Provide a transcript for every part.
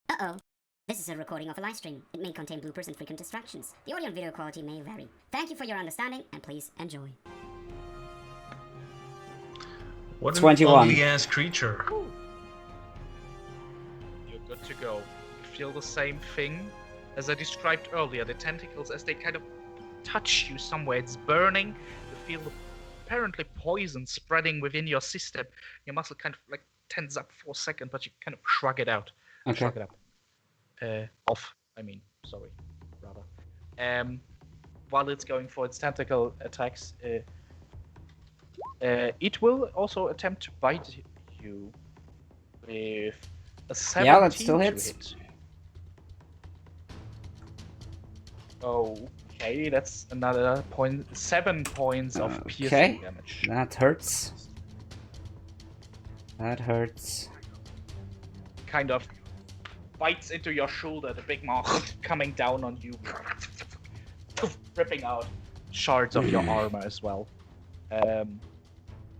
Uh-oh. This is a recording of a live stream. It may contain bloopers and frequent distractions. The audio and video quality may vary. Thank you for your understanding, and please enjoy. What 21. an ugly-ass creature. You're good to go. You feel the same thing as I described earlier. The tentacles, as they kind of touch you somewhere, it's burning. You feel the apparently poison spreading within your system. Your muscle kind of like tense up for a second, but you kind of shrug it out. Okay. Shrug it up. Rather. While it's going for its tentacle attacks, it will also attempt to bite you with a 17 Yeah, that still to hits. hit. Okay, that's another 7 points of piercing damage. That hurts. That hurts. Kind of bites into your shoulder, the big mouth coming down on you, ripping out shards of your armor as well.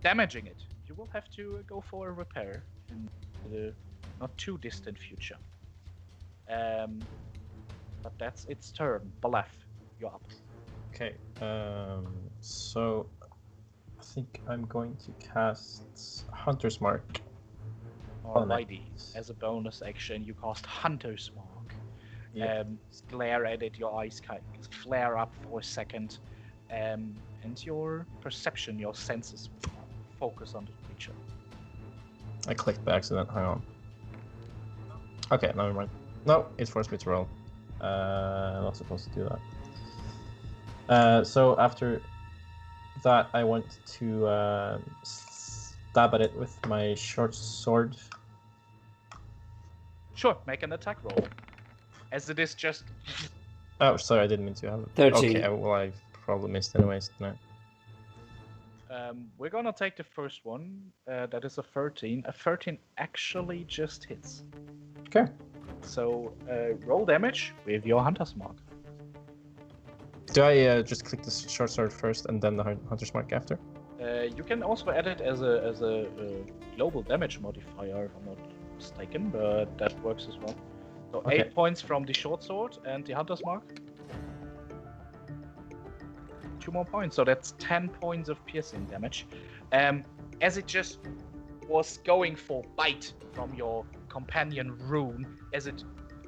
Damaging it. You will have to go for a repair in the not too distant future. But that's its turn. Blath, you're up. Okay, so I think I'm going to cast Hunter's Mark. Alrighty. As a bonus action, you cast Hunter's Mark. Yep. Glare at it, your eyes kind of flare up for a second, and your perception, your senses focus on the creature. I clicked by accident, hang on. Okay, never mind. No, it forced me to roll. I'm not supposed to do that. So after that, I want to stab at it with my short sword. Sure, make an attack roll. As it is just... Oh, sorry, I didn't mean to have it. 13. Okay, well, I probably missed anyways, didn't we're gonna take the first one. That is a 13. A 13 actually just hits. I? Okay. So, roll damage with your Hunter's Mark. Do I just click the short sword first and then the Hunter's Mark after? You can also add it as a global damage modifier, if I'm not mistaken, but that works as well. So Okay. 8 points from the short sword and the Hunter's Mark. 2 more points, so that's 10 points of piercing damage. As it just was going for bite from your companion Rune, as it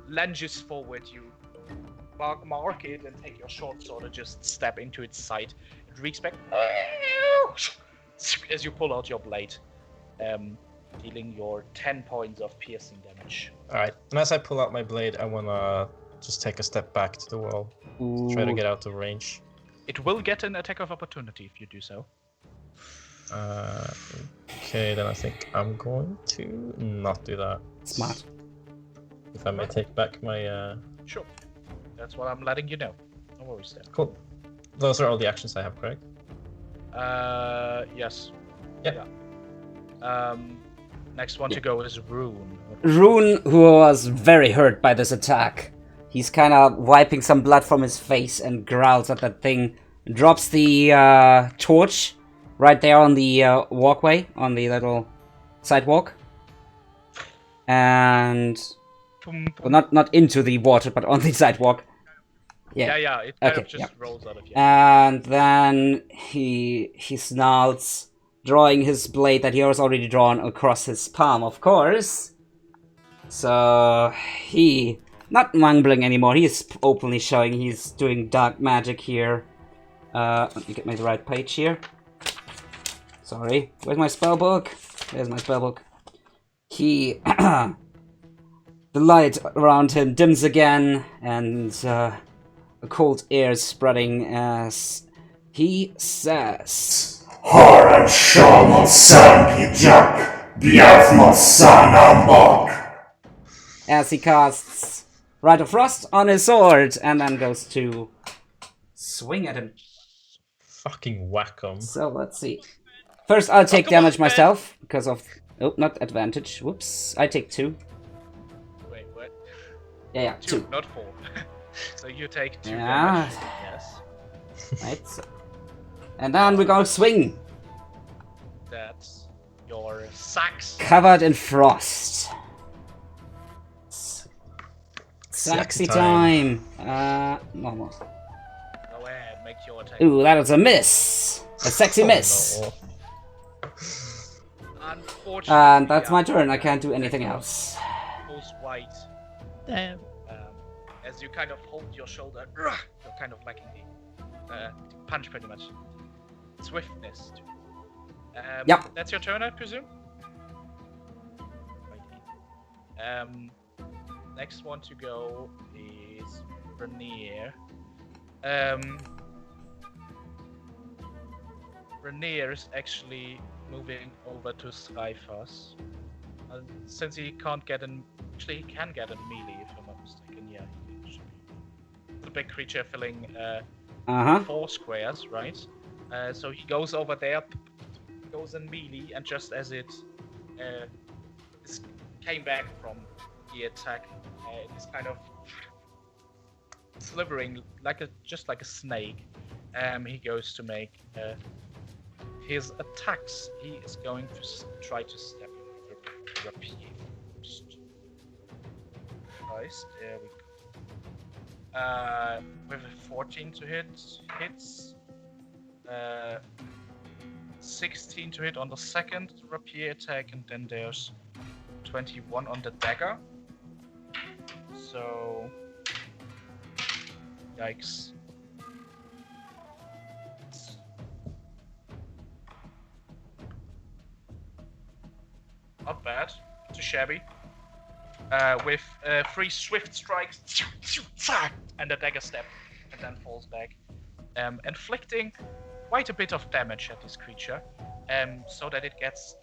lunges forward, you mark it and take your short sword and just stab into its side. It reeks back as you pull out your blade, dealing your 10 points of piercing damage. Alright, and as I pull out my blade, I wanna just take a step back to the wall. To try to get out of range. It will get an attack of opportunity if you do so. Okay, then I think I'm going to not do that. Smart. If I may take back my... Sure. That's what I'm letting you know. No worries there. Cool. Those are all the actions I have, correct? Yes. Yep. Yeah. Next one to go is Rune. Rune, who was very hurt by this attack, he's kind of wiping some blood from his face and growls at that thing. Drops the torch right there on the walkway, on the little sidewalk. And... well, not into the water, but on the sidewalk. Yeah, it kind Okay, of just rolls out of you. And then he snarls, drawing his blade that he has already drawn across his palm, of course. So he, not mumbling anymore, he is openly showing he's doing dark magic here. Let me get my right page here. Sorry, where's my spellbook? There's my spellbook. He, the light around him dims again, and a cold air is spreading as he says, Har shamot sankijak, biafmot sanambok. as he casts Rite of Frost on his sword, and then goes to swing at him. Fucking whack 'em. So let's see. First, I'll take damage myself because of not advantage. Whoops! I take 2. Wait, what? Yeah, 2. Not 4. So you take 2 Yeah. damage. Yes. Right. So. And then we're gonna swing. That's your sacks. Covered in frost. Sexy time. Normal. Go ahead, make your attack. Ooh, that was a miss. A sexy miss. No. Unfortunately, And that's my turn. I can't do anything else. Goes white. Damn. As you kind of hold your shoulder, you're kind of lacking the punch pretty much. Swiftness. Yep. That's your turn, I presume? Next one to go is Rainier. Rainier is actually moving over to Zraythas. Since he can't get an... Actually, he can get a melee, if I'm not mistaken. Yeah, he should be. The big creature filling 4 squares, right? So he goes over there, goes in melee, and just as it came back from the attack, it is kind of slithering just like a snake. He goes to make his attacks. He is going to try to step in the rapier first. Nice, there we go. With a 14 to hits. 16 to hit on the second rapier attack, and then there's 21 on the dagger. So, yikes. Not bad, too shabby. With 3 swift strikes, and the dagger step, and then falls back, inflicting quite a bit of damage at this creature, so that it gets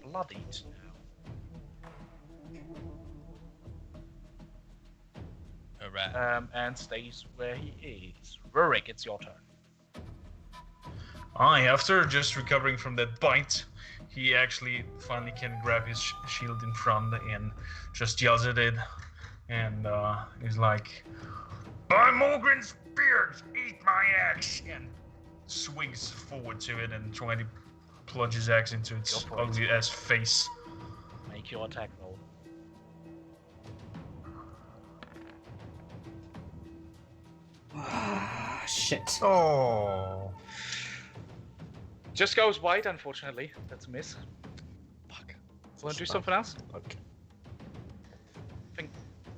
bloodied. Alright. And stays where he is. Rurik, it's your turn. After just recovering from that bite, he actually finally can grab his shield in front and just yells at it. And he's like, "By Morgren's beard, eat my axe!" And swings forward to it and trying to plunge his axe into its ugly ass face. Make your attack roll. Shit. Oh. Just goes wide, unfortunately. That's a miss. Fuck. Want to do something else? Okay. I think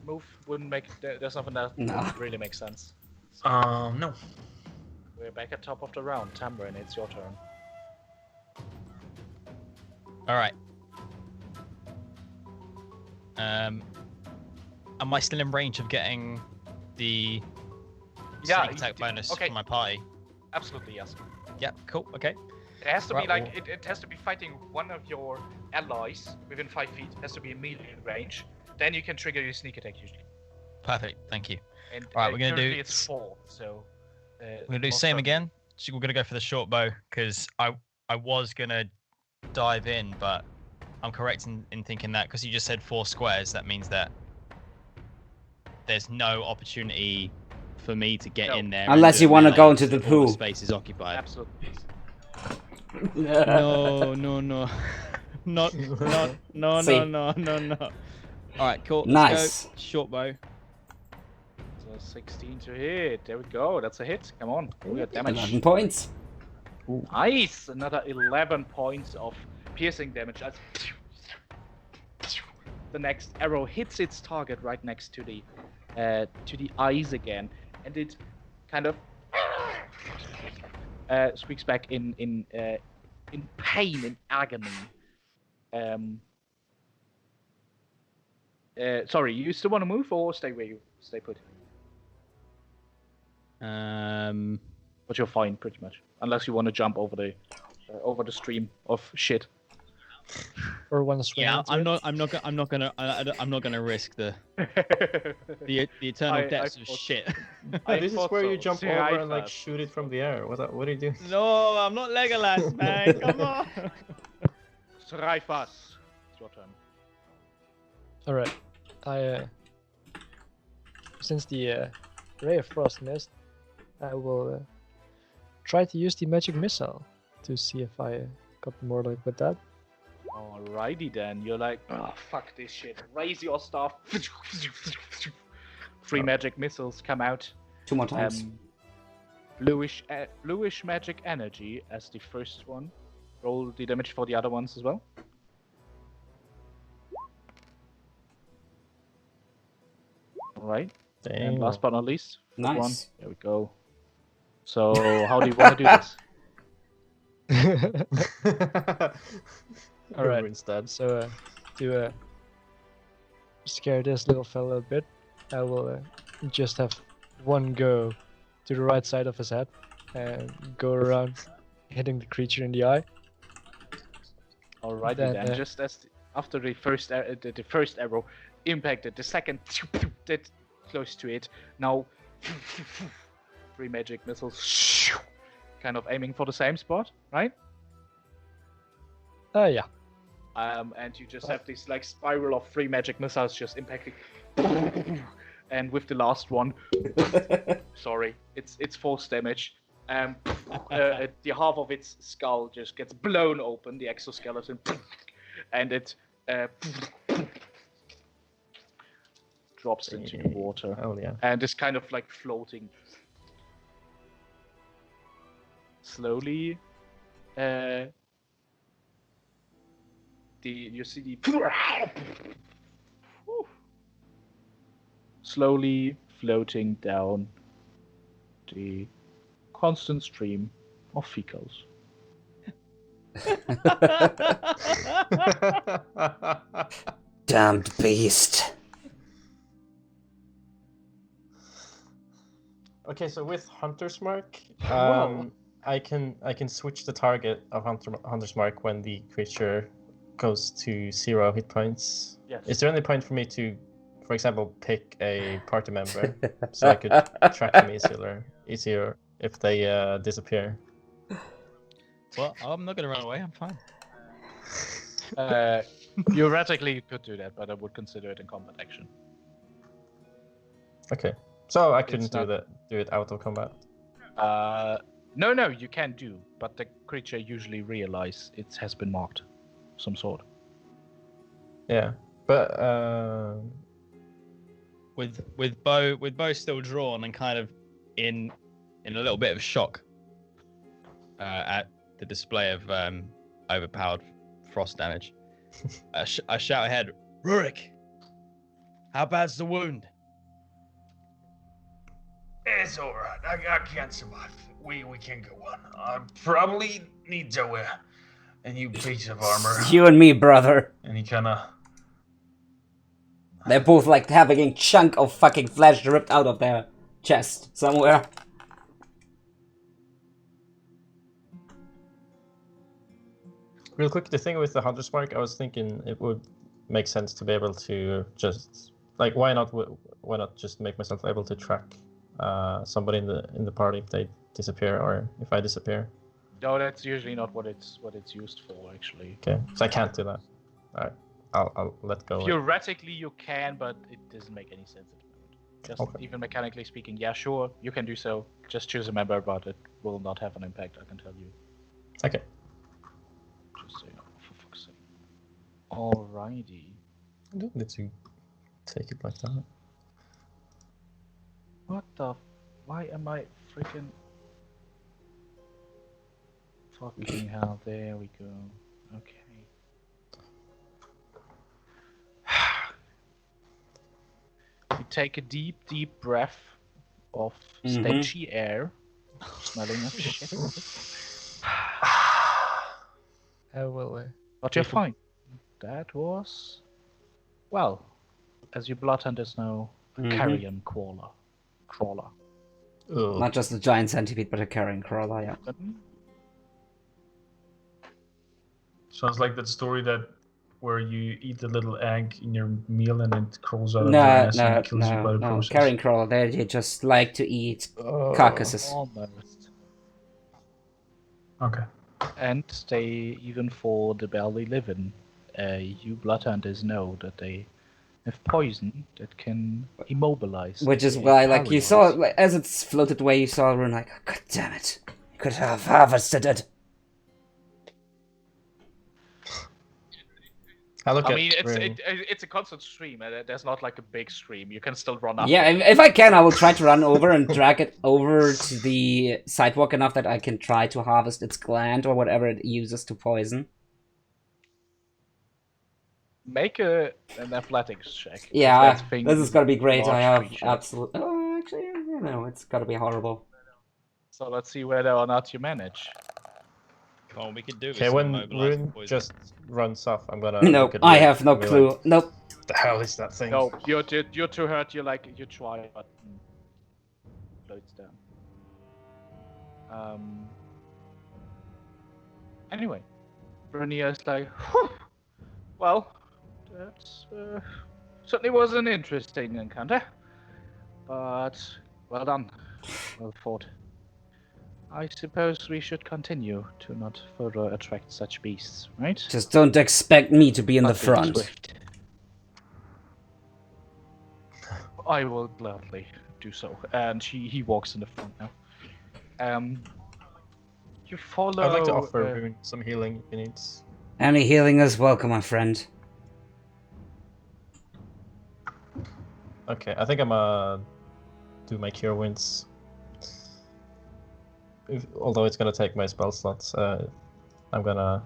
move wouldn't make. There's nothing that would really make sense. No. We're back at top of the round. Tamron, it's your turn. Alright. Am I still in range of getting the sneak attack bonus okay. from my party? Absolutely, yes. Yeah, cool, okay. It has to Right, be like well- it has to be fighting one of your allies within 5 feet. It has to be immediately in range. Then you can trigger your sneak attack usually. Perfect, thank you. And Alright, we're gonna currently do- it's 4, so. We're gonna do most same certainly- again. So we're gonna go for the short bow because I was gonna dive in, but I'm correct in thinking that because you just said 4 squares, that means that there's no opportunity for me to get No. in there. Unless and you do wanna melee, go into the because all pool. space is occupied. Absolutely. No. Not, no. See. Alright, cool. Nice. Let's go. Short bow. So 16 to hit. There we go. That's a hit. Come on. We got damage. 11 points. Nice. Another 11 points of piercing damage. The next arrow hits its target right next to the eyes again, and it kind of squeaks back in pain, in agony. Sorry, you still want to move or stay where you stay put? But you're fine, pretty much, unless you want to jump over the stream of shit. Or one swing. Yeah, into I'm it. not gonna risk the eternal I depths of thought- shit. This is thought where so. you jump See, over I and like thought- shoot it from the air. What are you doing? No, I'm not Legolas, man. Come on. Zraythas, it's your turn. Alright. I since the Ray of Frost missed, I will try to use the magic missile to see if I got more luck with that. Alrighty then, you're like, oh fuck this shit. Raise your staff, Three magic missiles come out. 2 more times. Bluish magic energy as the first one. Roll the damage for the other ones as well. Alright. And last but not least, Nice. one. There we go. So, how do you want to do this? All right. Instead. So, to scare this little fella a bit, I will just have one go to the right side of his head and go around hitting the creature in the eye. Alrighty Then, then. Just as after the first arrow impacted, the second that close to it. Now, 3 magic missiles, kind of aiming for the same spot, right? Yeah. And you just have this like spiral of 3 magic missiles just impacting. And with the last one, sorry, it's force damage. The half of its skull just gets blown open, the exoskeleton, and it drops into the water. Oh yeah. And is kind of like floating slowly. You see the slowly floating down the constant stream of fecals. Damned beast. Okay, so with Hunter's Mark, Whoa. I can switch the target of Hunter's Mark when the creature goes to 0 hit points. Yes. Is there any point for me to, for example, pick a party member so I could track them easier if they disappear? Well, I'm not gonna run away. I'm fine. Theoretically, you could do that, but I would consider it in combat action. Okay, so I couldn't It's do not- it out of combat. No, you can do, but the creature usually realize it has been marked, of some sort. Yeah, but With bow still drawn and kind of in a little bit of shock at the display of overpowered frost damage. I shout ahead, Rurik, how bad's the wound? It's alright. I can't survive. We can go on. I probably need a new piece of armor. You and me, brother. And he kinda... They're both like having a chunk of fucking flesh ripped out of their chest somewhere. real quick, the thing with the Hunter's Mark, I was thinking it would make sense to be able to just like why not just make myself able to track somebody in the party if they disappear or if I disappear. No, that's usually not what it's used for, actually. Okay, so I can't do that. All right, I'll let go. Theoretically, you can, but it doesn't make any sense at the moment. Just Okay. even mechanically speaking, yeah, sure, you can do so. Just choose a member, but it will not have an impact, I can tell you. Okay. Just so you know, for fuck's sake. Alrighty. I don't need to take it like that. What the? Why am I freaking? Fucking hell! There we go. Okay. You take a deep, deep breath of stenchy air, smelling of shit. I will. But you're fine. That was, well, as you blood hunters know, a carrion crawler. Ugh. Not just a giant centipede, but a carrion crawler, yeah. Sounds like that story where you eat a little egg in your meal and it crawls out of your No, ass no, and kills you by the no. process. Carrion crawler, they just like to eat carcasses. Almost. Okay. And they, even for the barely living, you blood hunters know that they have poison that can immobilize. Which is the why, like, you saw, paralyzed. like, as it floated away, you saw Rune like, God damn it. You could have harvested it. I look I at mean, Rune. it's a constant stream. There's not like a big stream. You can still run up. Yeah, if I can, I will try to run over and drag it over to the sidewalk enough that I can try to harvest its gland or whatever it uses to poison. Make an athletics check. 'cause Yeah, that thing this is gonna be great. I large have creature. absolute. Oh, actually, you know, it's gotta be horrible. So let's see whether or not you manage. Well, we could do Okay, with when some mobilizing Rune poison. just runs off, I'm gonna. Nope, look at I Rune have no and be clue. Like, Nope. what the hell is that thing? No, you're too hurt. You try, but loads down. Anyway, Brunia's like, "Whew, well, that certainly was an interesting encounter, but well done, well fought. I suppose we should continue to not further attract such beasts, right? Just don't expect me to be in the But be front. swift. I will gladly do so. And he walks in the front now. You follow. I'd like to offer Rune some healing if he needs. Any healing is welcome, my friend. Okay, I think I'm do my cure wounds. Although it's gonna take my spell slots, I'm gonna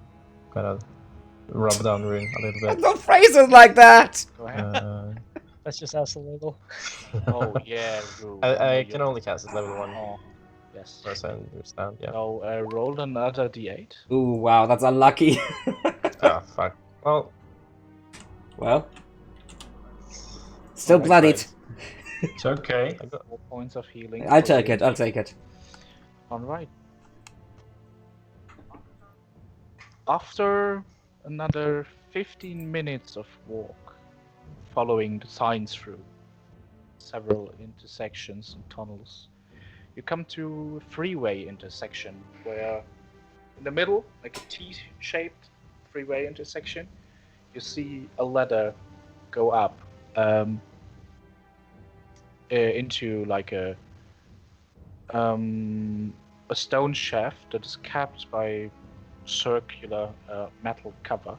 rub down Rune a little bit. Don't phrase it like that! Go ahead. Let's just ask a little. Oh yeah, Rune. I can only cast it level 1. Oh, yes. As I understand, yeah. So roll another d8. Ooh, wow, that's unlucky. Ah, fuck. Well, Well. Still Oh my bloodied. Christ. It's okay. I got 4 points of healing. I'll for take you. it, I'll take it. Alright. After another 15 minutes of walk, following the signs through several intersections and tunnels, you come to a freeway intersection where in the middle, like a T-shaped freeway intersection, you see a ladder go up into like a stone shaft that is capped by circular metal cover.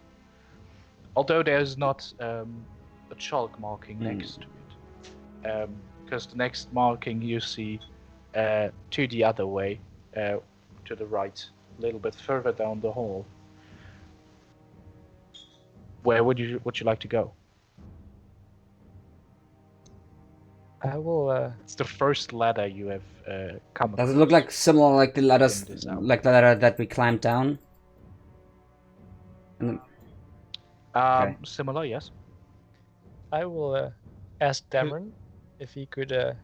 Although there's not a chalk marking next to it, because the next marking you see to the other way, to the right, a little bit further down the hall. Where would you like to go? I will. It's the first ladder you have come across. Does it look like similar like the ladders, This out. like the ladder that we climbed down? And then- okay. Similar, yes. I will ask Tamron if he could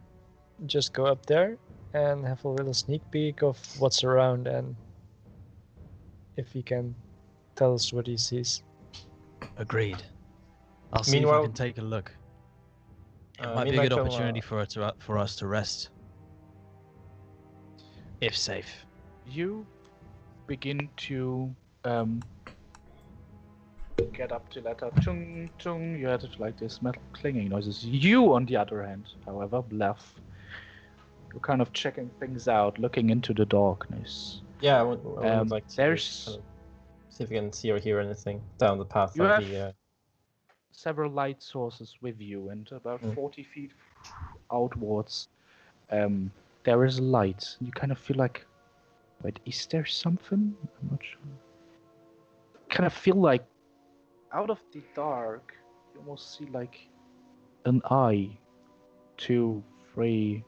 just go up there and have a little sneak peek of what's around, and if he can tell us what he sees. Agreed. I'll see if Meanwhile- I can take a look. It might me be a and good Michael, opportunity for us to rest. If safe. You begin to get up to ladder. Chung chung. You had like this metal clanging noises. You, on the other hand, however, Blath, you're kind of checking things out, looking into the darkness. Yeah, I would like to there's- kind of see if we can see or hear anything down the path You of have- the. Several light sources with you, and about Mm. 40 feet outwards, there is light. You kind of feel like, wait, is there something? I'm not sure. Kind of feel like, out of the dark, you almost see like an eye. 2, 3,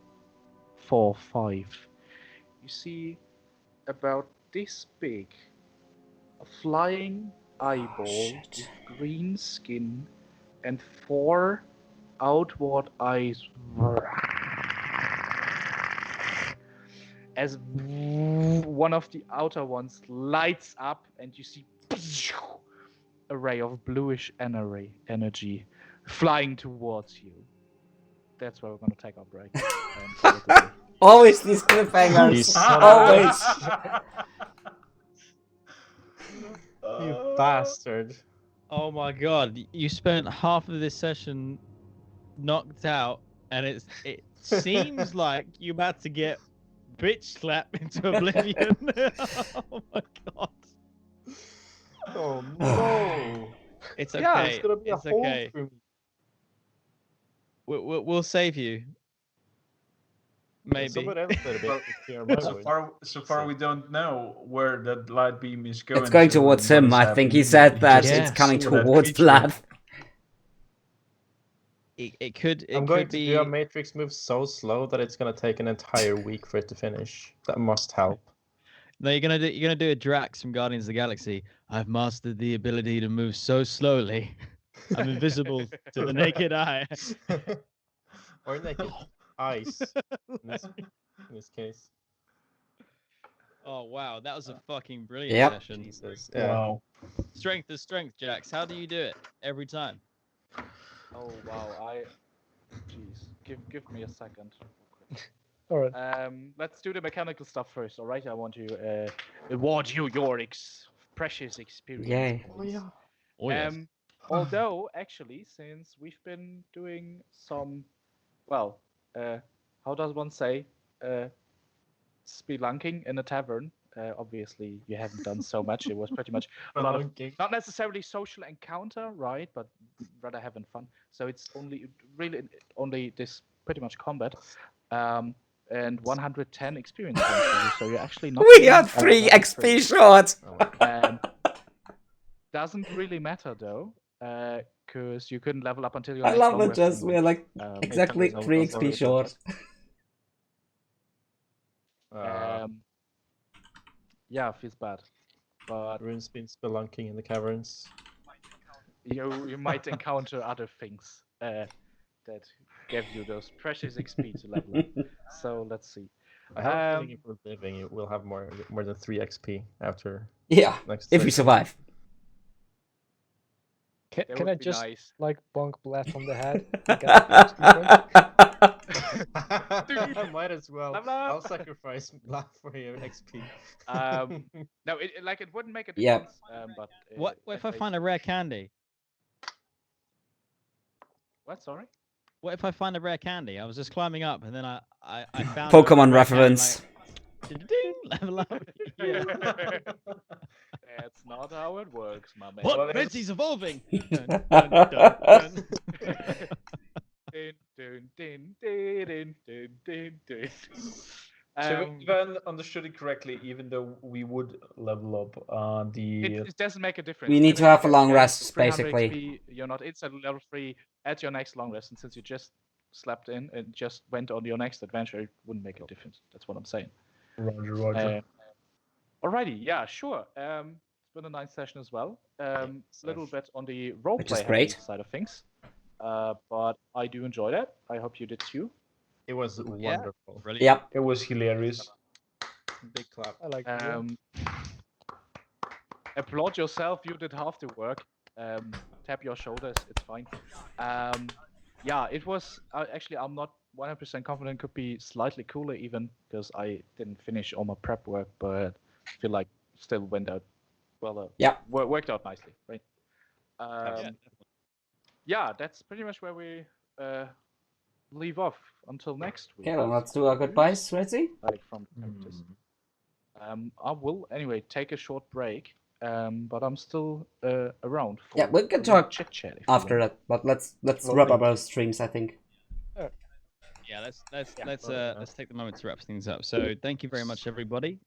4, 5. You see about this big, a flying eyeball with green skin and 4 outward eyes. As one of the outer ones lights up, and you see a ray of bluish energy flying towards you. That's where we're gonna take our break. And call it a day. Always these cliffhangers. You son of Always. You bastard! Oh my god, you spent half of this session knocked out, and it seems like you're about to get bitch slapped into oblivion. Oh my god. Oh no! It's Yeah, okay. it's gonna be a It's hole okay. through me. We'll save you. Maybe. Someone else better be Well, clear my So way. far, we don't know where that light beam is going. It's going so towards what him. is I think he happening. said We that just it's coming saw that towards creature. Blath. It could. It I'm going could to be. do a matrix move so slow that it's gonna take an entire week for it to finish. That must help. No, you're gonna do a Drax from Guardians of the Galaxy. I've mastered the ability to move so slowly. I'm invisible to the naked eye. Or naked ice in this case. Oh wow, that was a fucking brilliant Yep. session. Jesus. Yeah. Wow. Strength is strength, Jax. How do you do it every time? Oh wow, jeez. Give me a second. All right. Let's do the mechanical stuff first, all right? I want to award you your precious experience. Yay. points. Oh yes. Although, actually, since we've been doing some, well, how does one say, spelunking in a tavern. Obviously, you haven't done so much. It was pretty much a lot of, Spelunking. not necessarily social encounter, right? But rather having fun. So it's only this pretty much combat. And 110 experience points for you. So you're actually not. We got 3 XP short. Doesn't really matter though, because you couldn't level up until you. I love it, just we're like exactly it's 3 also XP short. Yeah, feels bad, but Rune's been spelunking in the caverns. you might encounter other things that give you those precious XP to level up. So let's see. I have a feeling if we're living, it will have more than 3 XP after Yeah, next. if we session. survive. That Can I would be just nice. like bonk Blath on the head? and get the XP points? Might as well. Level up. I'll sacrifice Blath for your XP. No, it wouldn't make a Yep. difference. But What if I find a rare candy? What? Sorry. What if I find a rare candy? I was just climbing up and then I found Pokemon a rare candy, reference. like, ding, level up. Yeah. That's not how it works, my man. What? Betsy's evolving. Dun, dun, dun, dun. Dun, dun, dun, dun, dun, dun. So if I understood it correctly, even though we would level up it doesn't make a difference. We need to have a long rest, 300 basically. XP, you're not instantly level 3 at your next long rest, and since you just slept in and just went on your next adventure, it wouldn't make a difference. That's what I'm saying. Roger. Alrighty, yeah, sure. It's been a nice session as well. Little bit on the roleplay great. side of things, but I do enjoy that. I hope you did too. It was wonderful. Brilliant. Yep. It was hilarious. Big clap. I like that. Applaud yourself. You did half the work. Tap your shoulders. It's fine. Yeah, it was actually. I'm not 100% confident. Could be slightly cooler even because I didn't finish all my prep work, but I feel like still went out well. Yeah. Worked out nicely, right? Yeah. Yeah, that's pretty much where we leave off until next week. Okay, then let's do our goodbyes, Redzy. Like from characters. I will anyway take a short break, but I'm still around. For Yeah, we can a talk chit chat after that, but let's wrap up our streams, I think. Yeah, let's take the moment to wrap things up. So thank you very much, everybody.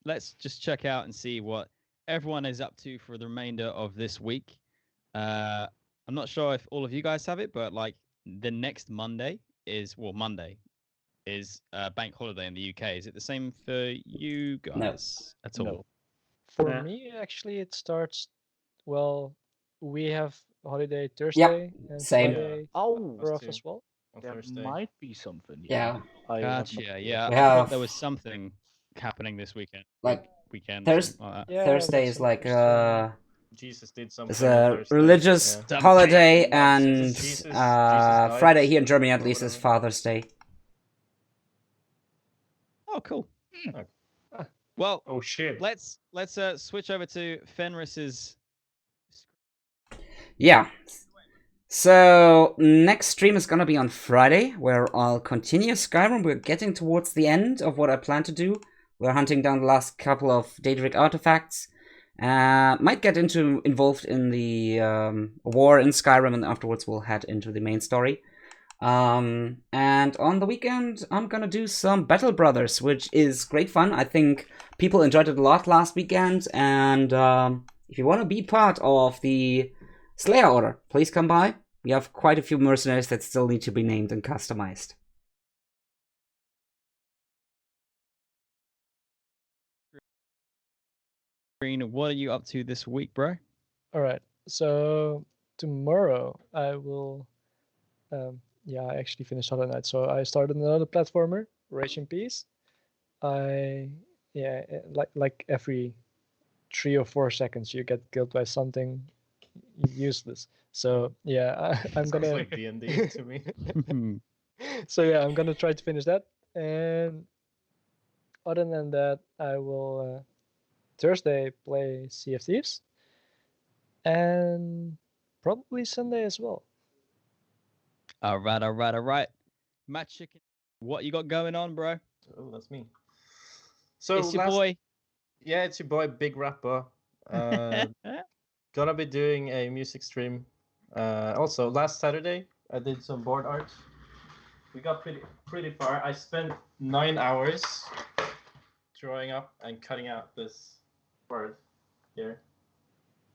Let's just check out and see what everyone is up to for the remainder of this week. I'm not sure if all of you guys have it, but like the next Monday is bank holiday in the UK. Is it the same for you guys at all? No. For me, actually, it starts. Well, we have holiday Thursday and same. Friday Oh, we're off as well. On there Thursday. might be something. Yeah. I have Gotcha. not- Yeah, We I thought have- there was something happening this weekend. Like Weekend. Thurs- something like that. Yeah, Thursday that's is like interesting. Jesus did something. it's on a Thursday. religious Yeah. holiday, and Jesus Friday died, here in Germany at or least is whatever. Father's Day. Oh, cool. Okay. Well, Oh shit. let's switch over to Fenris's. Yeah. So next stream is gonna be on Friday, where I'll continue Skyrim. We're getting towards the end of what I plan to do. We're hunting down the last couple of Daedric artifacts. Might get involved in the war in Skyrim, and afterwards we'll head into the main story. And on the weekend, I'm gonna do some Battle Brothers, which is great fun. I think people enjoyed it a lot last weekend, and if you want to be part of the Slayer Order, please come by. We have quite a few mercenaries that still need to be named and customized. Rune, what are you up to this week, bro? All right. So tomorrow I will. I actually finished Hollow Knight, so I started another platformer, Rage in Peace. Like every 3 or 4 seconds you get killed by something useless. So yeah, I'm Sounds gonna. like D&D to me. So yeah, I'm gonna try to finish that, and other than that, I will Thursday play Sea of Thieves, and probably Sunday as well. All right. Matchicken, what you got going on, bro? Oh, that's me. So It's your boy. Yeah, it's your boy, Big Rapper. Gonna be doing a music stream. Also, last Saturday I did some board art. We got pretty far. I spent 9 hours drawing up and cutting out this bird here.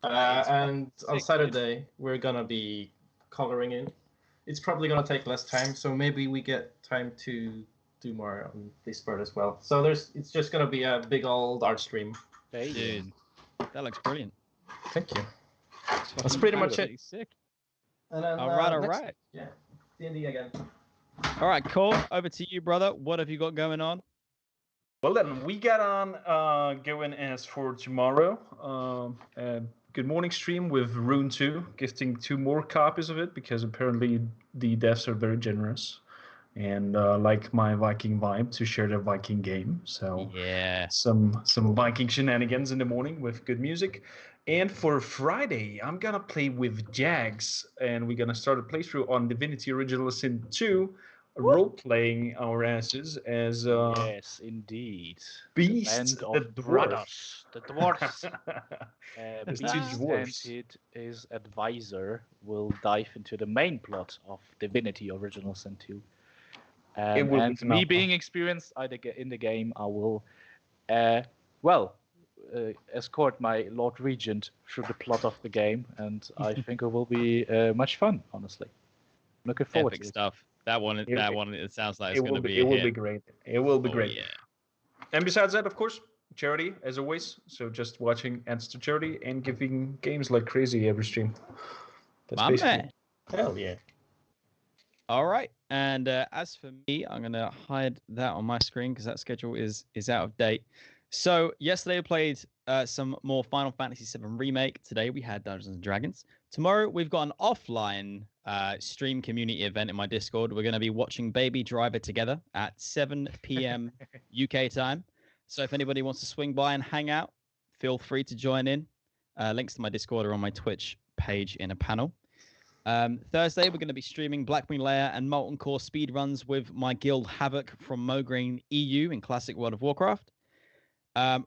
And on Saturday we're gonna be coloring in. It's probably gonna take less time, so maybe we get time to do more on this bird as well. So it's just gonna be a big old art stream. Dude, that looks brilliant. Thank you. That's pretty much it. Sick. And then, all right. Yeah, D&D again. All right, cool. Over to you, brother. What have you got going on? Well then, we got on going as for tomorrow. Good morning stream with Rune 2, gifting 2 more copies of it because apparently the devs are very generous and like my Viking vibe to share the Viking game. So yeah, some Viking shenanigans in the morning with good music. And for Friday, I'm gonna play with Jags, and we're gonna start a playthrough on Divinity Original Sin 2. Role-playing our asses as yes, indeed. Beast, the brothers, the dwarves. Beast and his advisor will dive into the main plot of Divinity Original Sin 2. And me being experienced in the game, I will, escort my Lord Regent through the plot of the game, and I think it will be much fun. Honestly, looking forward to it. Stuff. That one, it sounds like it's going to be. It will be great. It will be great. Yeah. And besides that, of course, charity as always. So just watching adds to charity and giving games like crazy every stream. That's My basically. man. Hell yeah. All right. And as for me, I'm going to hide that on my screen because that schedule is out of date. So yesterday we played some more Final Fantasy VII Remake. Today we had Dungeons & Dragons. Tomorrow we've got an offline stream community event in my Discord. We're going to be watching Baby Driver together at 7 p.m. UK time. So if anybody wants to swing by and hang out, feel free to join in. Links to my Discord are on my Twitch page in a panel. Thursday, we're going to be streaming Black Moon Lair and Molten Core speedruns with my guild Havoc from Mogreen EU in Classic World of Warcraft.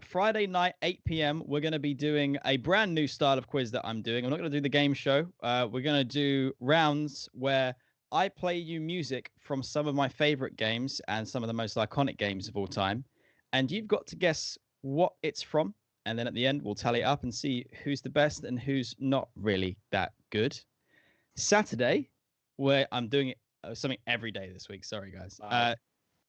Friday night, 8 p.m., we're going to be doing a brand new style of quiz that I'm doing. I'm not going to do the game show. We're going to do rounds where I play you music from some of my favorite games and some of the most iconic games of all time. And you've got to guess what it's from. And then at the end, we'll tally it up and see who's the best and who's not really that good. Saturday, where I'm doing something every day this week. Sorry, guys.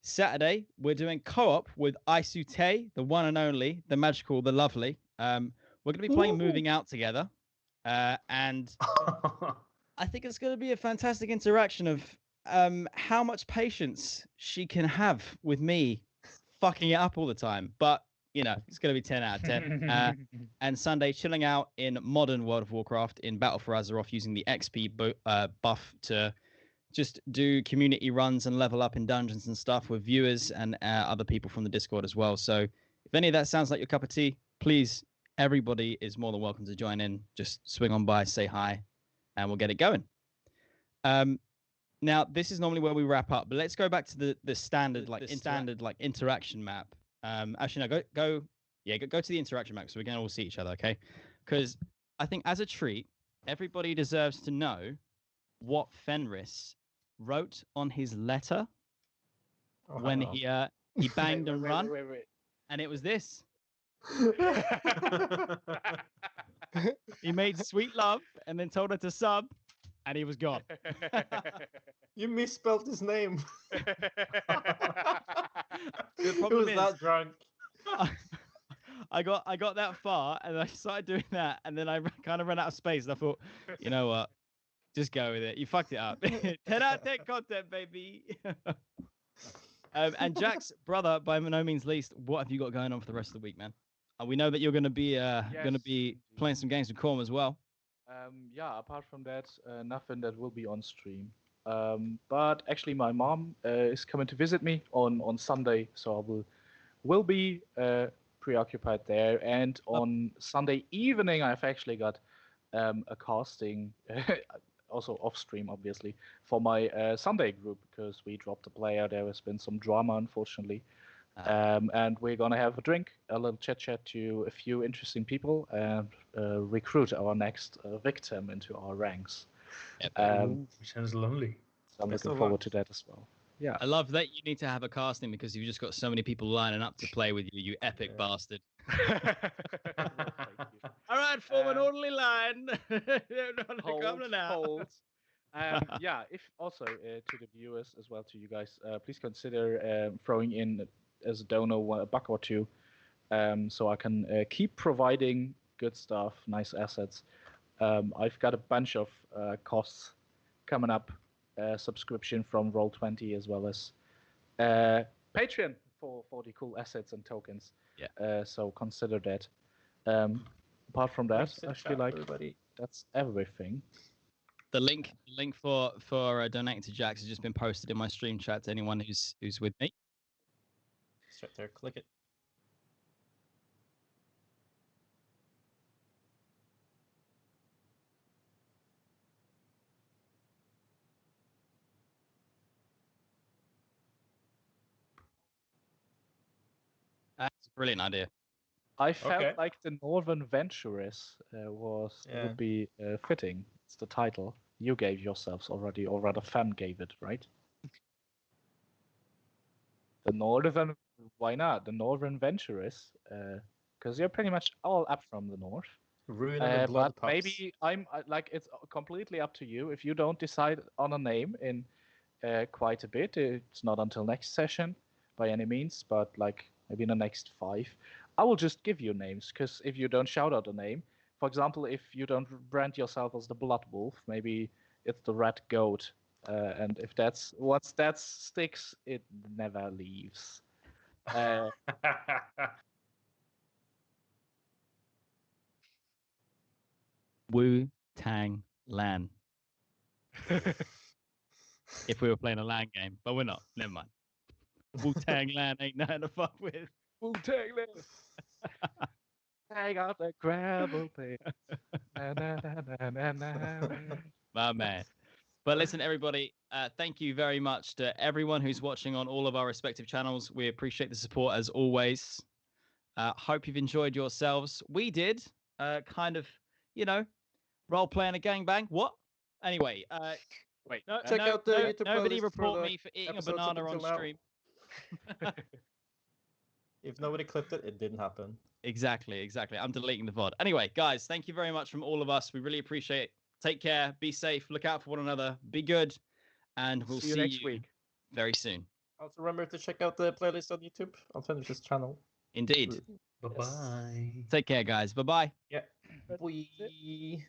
Saturday, we're doing co-op with Aisute, the one and only, the magical, the lovely. We're going to be playing Moving Out together. And I think it's going to be a fantastic interaction of how much patience she can have with me fucking it up all the time. But, you know, it's going to be 10 out of 10. And Sunday, chilling out in modern World of Warcraft in Battle for Azeroth using the XP buff to just do community runs and level up in dungeons and stuff with viewers and other people from the Discord as well. So if any of that sounds like your cup of tea, please, everybody is more than welcome to join in. Just swing on by, say hi, and we'll get it going. Now, this is normally where we wrap up, but let's go back to the standard interaction map. Actually, no, go Yeah, go to the interaction map so we can all see each other, okay? Because I think as a treat, everybody deserves to know what Fenris wrote on his letter when he banged and run, Wait. and it was this. He made sweet love and then told her to sub, and he was gone. You misspelled his name. The He problem was is, that drunk. I got that far, and I started doing that, and then I kind of ran out of space, and I thought, you know what? Just go with it. You fucked it up. 10 out of 10 content, baby. And Jack's brother, by no means least, what have you got going on for the rest of the week, man? We know that you're going to be playing some games with Korm as well. Yeah, apart from that, nothing that will be on stream. But actually, my mom is coming to visit me on Sunday, so I will be preoccupied there. And on Sunday evening, I've actually got a casting, also off stream, obviously, for my Sunday group because we dropped a player. There has been some drama, unfortunately. And we're gonna have a drink, a little chat to a few interesting people, and recruit our next victim into our ranks. Sounds lovely. So I'm looking forward to that as well. Yeah, I love that you need to have a casting because you've just got so many people lining up to play with you, you epic bastard. All right, form an orderly line. hold. Yeah, if also to the viewers as well, to you guys, please consider throwing in as a donor a buck or two, so I can keep providing good stuff, nice assets. I've got a bunch of costs coming up, subscription from Roll20 as well as Patreon for the cool assets and tokens. Yeah. So consider that. Apart from that, I feel like that's everything. The link for donating to Jax has just been posted in my stream chat to anyone who's with me. It's right there. Click it. That's a brilliant idea. I felt like the Northern Venturers would be fitting. It's the title you gave yourselves already, or rather, Fan gave it, right? The Northern, why not? The Northern Venturers, because you're pretty much all up from the north. Rune and the Blood but maybe it's completely up to you. If you don't decide on a name in quite a bit, it's not until next session by any means, but like maybe in the next 5. I will just give you names, because if you don't shout out a name, for example, if you don't brand yourself as the Blood Wolf, maybe it's the Red Goat, and if once that sticks, it never leaves. Wu-Tang Lan. If we were playing a LAN game, but we're not. Never mind. Wu-Tang Lan ain't nothing to fuck with. Wu-Tang Lan. Hang out the gravel pit. My man. But listen, everybody, thank you very much to everyone who's watching on all of our respective channels. We appreciate the support as always. Hope you've enjoyed yourselves. We did kind of, role playing a gangbang. What? Anyway, wait. Check out the YouTube nobody playlist report for the me for eating a episodes up banana on until now. stream. If nobody clipped it, it didn't happen. Exactly. I'm deleting the VOD. Anyway, guys, thank you very much from all of us. We really appreciate it. Take care. Be safe. Look out for one another. Be good. And we'll see you next week very soon. Also, remember to check out the playlist on YouTube on Fenris's channel. Indeed. Bye-bye. Take care, guys. Bye-bye. Yeah. Bye.